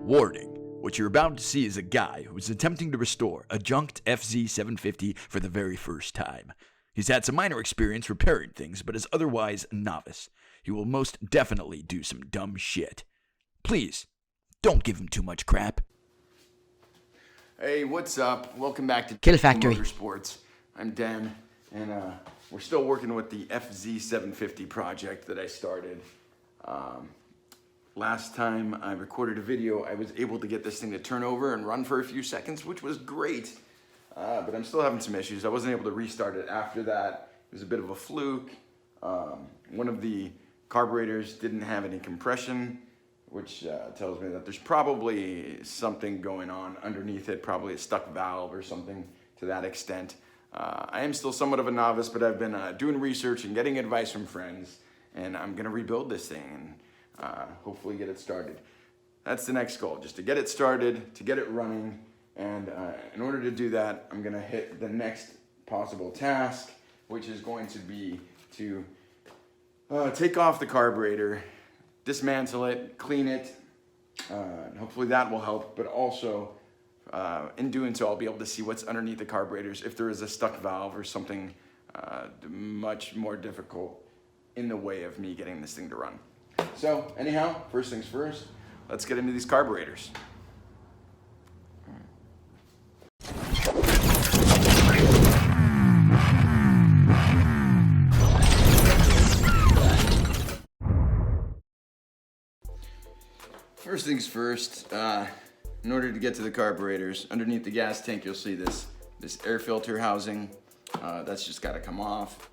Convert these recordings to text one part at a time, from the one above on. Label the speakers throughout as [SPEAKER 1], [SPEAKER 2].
[SPEAKER 1] Warning. What you're about to see is a guy who is attempting to restore a junked FZ-750 for the very first time. He's had some minor experience repairing things, but is otherwise a novice. He will most definitely do some dumb shit. Please, don't give him too much crap.
[SPEAKER 2] Hey, what's up? Welcome back to
[SPEAKER 3] Kill Factory
[SPEAKER 2] Motorsports. I'm Dan, and we're still working with the FZ750 project that I started. Last time I recorded a video, I was able to get this thing to turn over and run for a few seconds, which was great. But I'm still having some issues. I wasn't able to restart it after that. It was a bit of a fluke. One of the carburetors didn't have any compression, which tells me that there's probably something going on underneath it, probably a stuck valve or something to that extent. I am still somewhat of a novice, but I've been doing research and getting advice from friends, and I'm gonna rebuild this thing and hopefully get it started. That's the next goal, just to get it started, to get it running, and in order to do that, I'm gonna hit the next possible task, which is going to be to take off the carburetor, dismantle it, clean it, and hopefully that will help, but also in doing so, I'll be able to see what's underneath the carburetors, if there is a stuck valve or something much more difficult in the way of me getting this thing to run. So anyhow, first things first, let's get into these carburetors. First things first, in order to get to the carburetors, underneath the gas tank you'll see this air filter housing. That's just got to come off.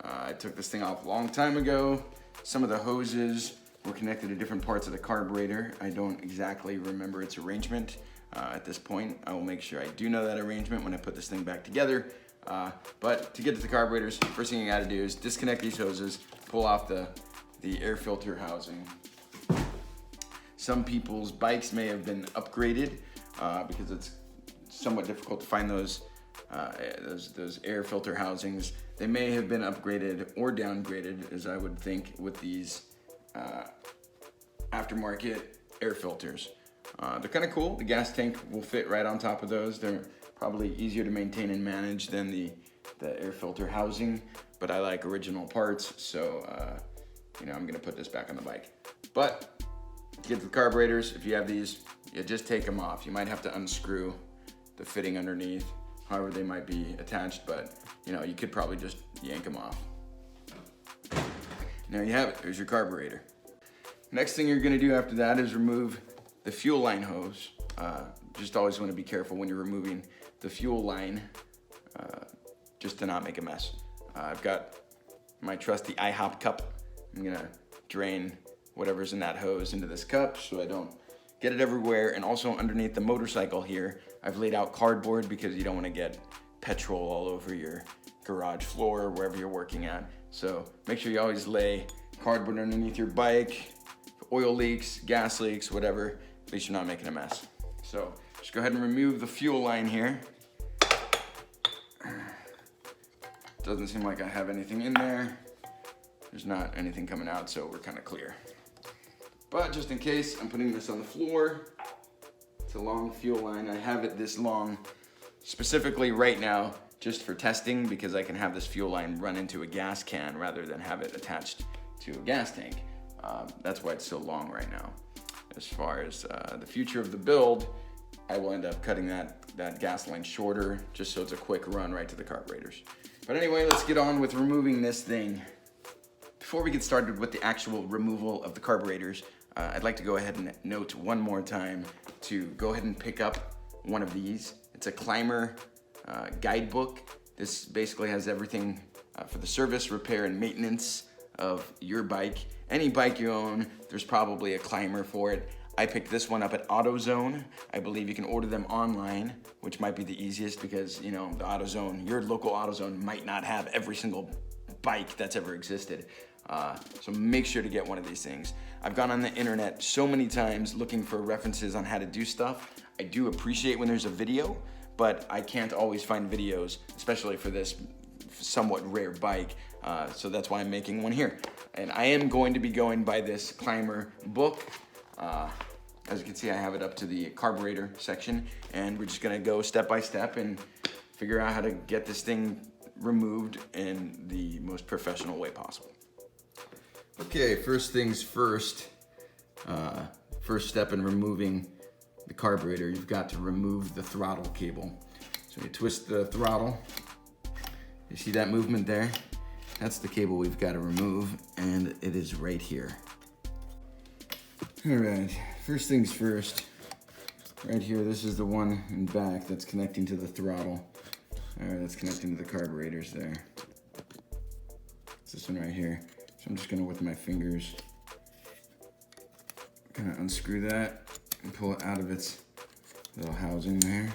[SPEAKER 2] I took this thing off a long time ago. Some of the hoses were connected to different parts of the carburetor. I don't exactly remember its arrangement at this point. I will make sure I do know that arrangement when I put this thing back together. But to get to the carburetors, first thing you gotta do is disconnect these hoses, pull off the air filter housing. Some people's bikes may have been upgraded because it's somewhat difficult to find those air filter housings. They may have been upgraded or downgraded, as I would think, with these aftermarket air filters. They're kind of cool. The gas tank will fit right on top of those. They're probably easier to maintain and manage than the air filter housing, but I like original parts, so I'm gonna put this back on the bike. But to get to the carburetors, if you have these, you just take them off. You might have to unscrew the fitting underneath, however they might be attached, but you could probably just yank them off. There you have it, there's your carburetor. Next thing you're gonna do after that is remove the fuel line hose. Just always wanna be careful when you're removing the fuel line, just to not make a mess. I've got my trusty IHOP cup. I'm gonna drain whatever's in that hose into this cup so I don't get it everywhere. And also underneath the motorcycle here, I've laid out cardboard because you don't wanna get petrol all over your garage floor or wherever you're working at. So make sure you always lay cardboard underneath your bike. Oil leaks, gas leaks, whatever, at least you're not making a mess. So just go ahead and remove the fuel line here. Doesn't seem like I have anything in there. There's not anything coming out, so we're kind of clear. But just in case, I'm putting this on the floor. It's a long fuel line. I have it this long specifically right now just for testing because I can have this fuel line run into a gas can rather than have it attached to a gas tank. That's why it's so long right now. As far as the future of the build, I will end up cutting that gas line shorter just so it's a quick run right to the carburetors. But anyway, let's get on with removing this thing. Before we get started with the actual removal of the carburetors, I'd like to go ahead and note one more time to go ahead and pick up one of these. It's a climber guidebook. This basically has everything for the service, repair, and maintenance of your bike. Any bike you own, there's probably a climber for it. I picked this one up at AutoZone. I believe you can order them online, which might be the easiest because, the AutoZone, your local AutoZone might not have every single bike that's ever existed. So make sure to get one of these things. I've gone on the internet so many times looking for references on how to do stuff. I do appreciate when there's a video, but I can't always find videos, especially for this somewhat rare bike. So that's why I'm making one here. And I am going to be going by this climber book. As you can see, I have it up to the carburetor section, and we're just gonna go step by step and figure out how to get this thing removed in the most professional way possible. Okay, first things first. First step in removing the carburetor, you've got to remove the throttle cable. So you twist the throttle. You see that movement there? That's the cable we've got to remove, and it is right here. All right, first things first. Right here, this is the one in back that's connecting to the throttle. All right, that's connecting to the carburetors there. It's this one right here. So I'm just gonna, with my fingers, kind of unscrew that and pull it out of its little housing there.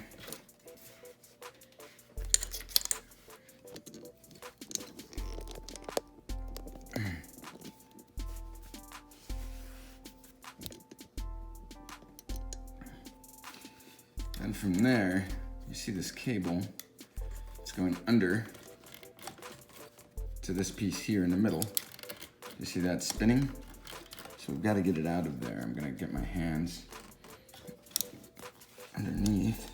[SPEAKER 2] And from there, you see this cable, it's going under to this piece here in the middle. You see that spinning? So we've got to get it out of there. I'm gonna get my hands underneath.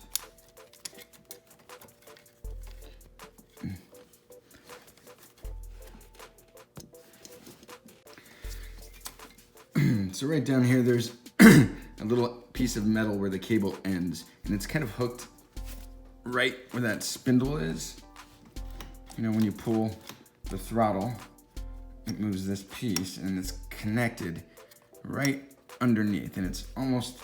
[SPEAKER 2] So right down here, there's a little piece of metal where the cable ends, and it's kind of hooked right where that spindle is. You know, when you pull the throttle, it moves this piece, and it's connected right underneath, and it's almost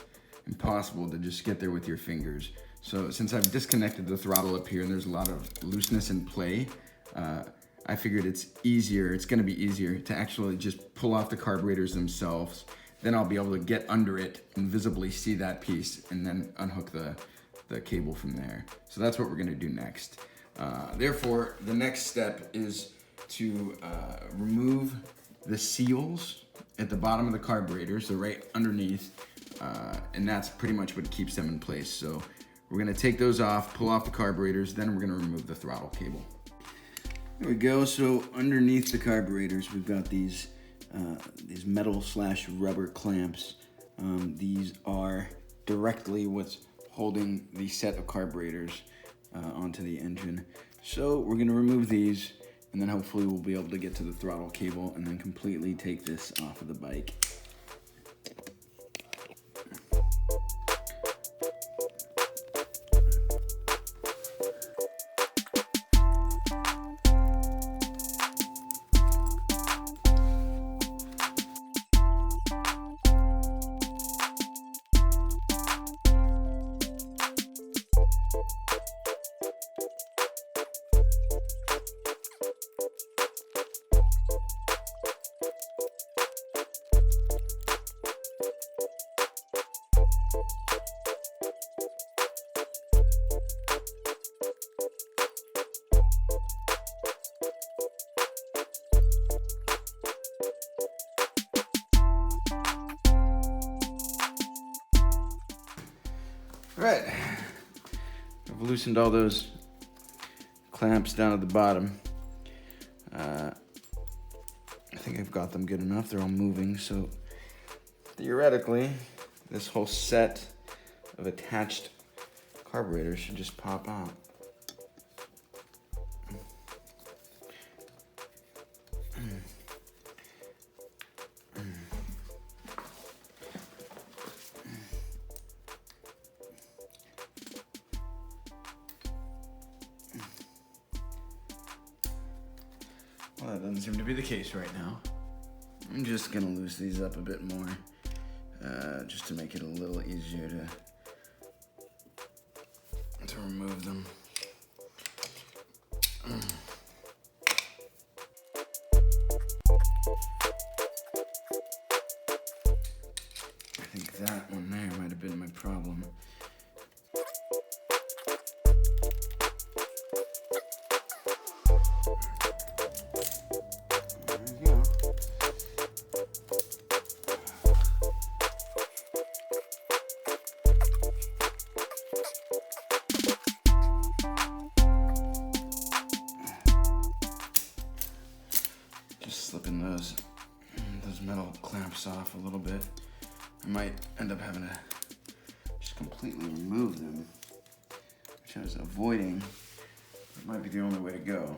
[SPEAKER 2] impossible to just get there with your fingers. So since I've disconnected the throttle up here and there's a lot of looseness in play, I figured it's gonna be easier to actually just pull off the carburetors themselves. Then I'll be able to get under it and visibly see that piece and then unhook the cable from there. So that's what we're gonna do next. Therefore, the next step is to remove the seals at the bottom of the carburetors, they're right underneath, and that's pretty much what keeps them in place. So we're gonna take those off, pull off the carburetors, then we're gonna remove the throttle cable. There we go, so underneath the carburetors, we've got these metal/rubber clamps. These are directly what's holding the set of carburetors onto the engine. So we're gonna remove these, and then hopefully we'll be able to get to the throttle cable and then completely take this off of the bike. Right, I've loosened all those clamps down at the bottom. I think I've got them good enough. They're all moving, so theoretically, this whole set of attached carburetors should just pop out. Well, that doesn't seem to be the case right now. I'm just gonna loose these up a bit more, just to make it a little easier to remove them. I think that one there might have been my problem. Slipping those metal clamps off a little bit. I might end up having to just completely remove them, which I was avoiding. It might be the only way to go.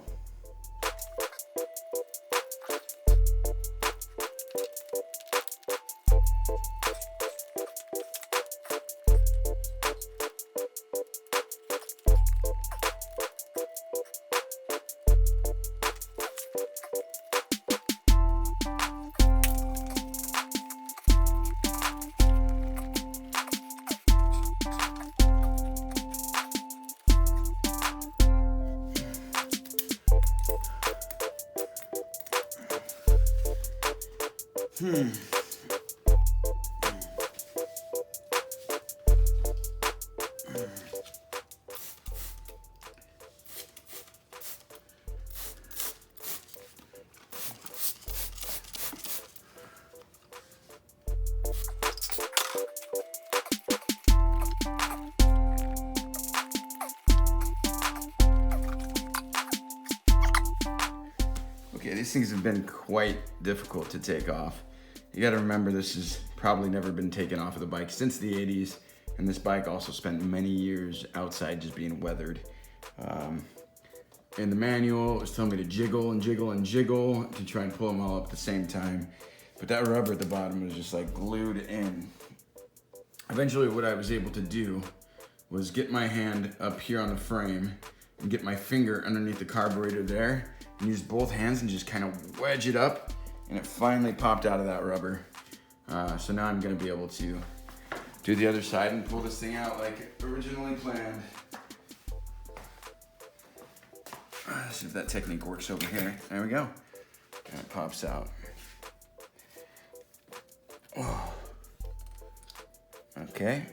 [SPEAKER 2] Okay, these things have been quite difficult to take off. You gotta remember, this has probably never been taken off of the bike since the 80s, and this bike also spent many years outside just being weathered. In the manual, it was telling me to jiggle and jiggle and jiggle to try and pull them all up at the same time, but that rubber at the bottom was just like glued in. Eventually what I was able to do was get my hand up here on the frame and get my finger underneath the carburetor there and use both hands and just kind of wedge it up, and it finally popped out of that rubber. So now I'm gonna be able to do the other side and pull this thing out like originally planned. Let's see if that technique works over here. There we go. And it pops out. Oh. Okay.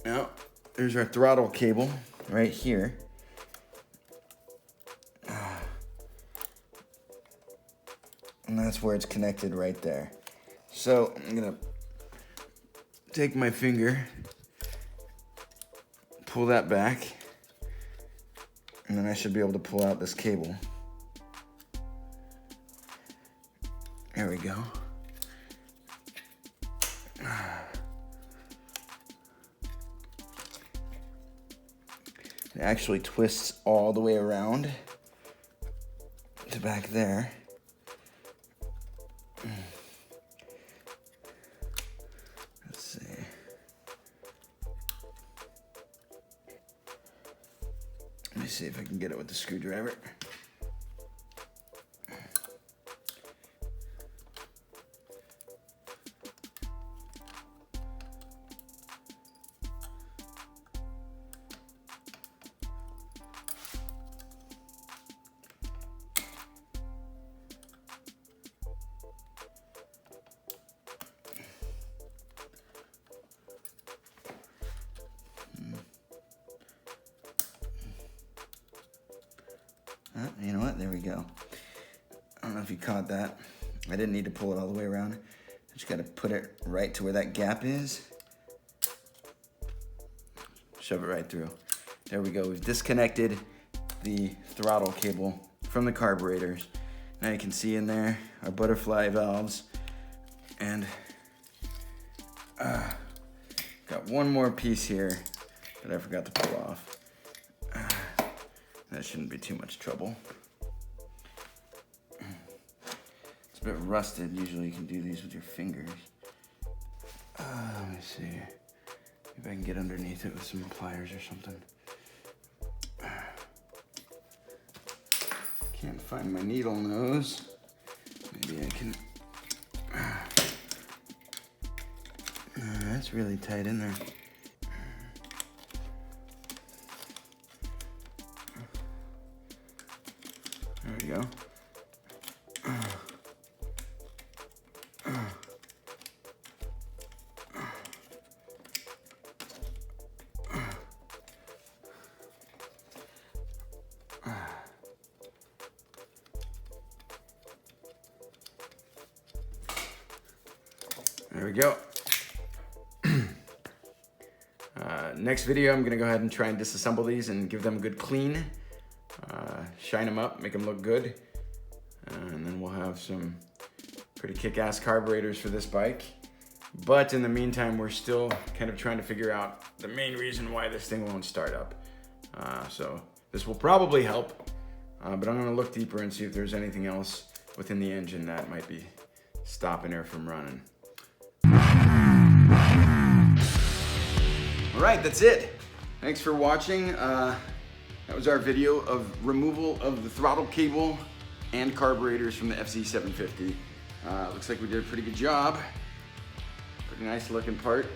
[SPEAKER 2] Now, there's our throttle cable right here. And that's where it's connected right there. So I'm gonna take my finger, pull that back, and then I should be able to pull out this cable. There we go. It actually twists all the way around to back there. Let's see. Let me see if I can get it with the screwdriver. You know what? There we go. I don't know if you caught that. I didn't need to pull it all the way around. I just got to put it right to where that gap is. Shove it right through. There we go. We've disconnected the throttle cable from the carburetors. Now you can see in there our butterfly valves. And got one more piece here that I forgot to pull off. That shouldn't be too much trouble. It's a bit rusted. Usually you can do these with your fingers. Let me see. Maybe I can get underneath it with some pliers or something. Can't find my needle nose. Maybe I can... That's really tight in there. There we go. There we go. Next video, I'm gonna go ahead and try and disassemble these and give them a good clean. Shine them up, make them look good. And then we'll have some pretty kick-ass carburetors for this bike. But in the meantime, we're still kind of trying to figure out the main reason why this thing won't start up. So this will probably help, but I'm gonna look deeper and see if there's anything else within the engine that might be stopping her from running. All right, that's it. Thanks for watching. That was our video of removal of the throttle cable and carburetors from the FZ750. Looks like we did a pretty good job. Pretty nice looking part.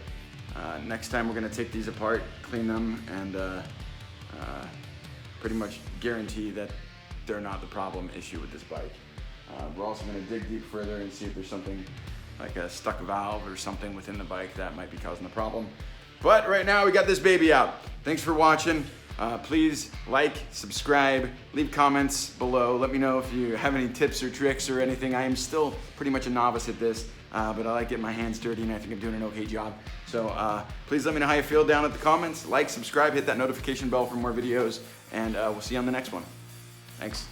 [SPEAKER 2] Next time we're gonna take these apart, clean them, and pretty much guarantee that they're not the problem issue with this bike. We're also gonna dig deep further and see if there's something like a stuck valve or something within the bike that might be causing the problem. But right now we got this baby out. Thanks for watching. Please like, subscribe, leave comments below. Let me know if you have any tips or tricks or anything. I am still pretty much a novice at this, but I like getting my hands dirty and I think I'm doing an okay job. So please let me know how you feel down in the comments. Like, subscribe, hit that notification bell for more videos, and we'll see you on the next one. Thanks.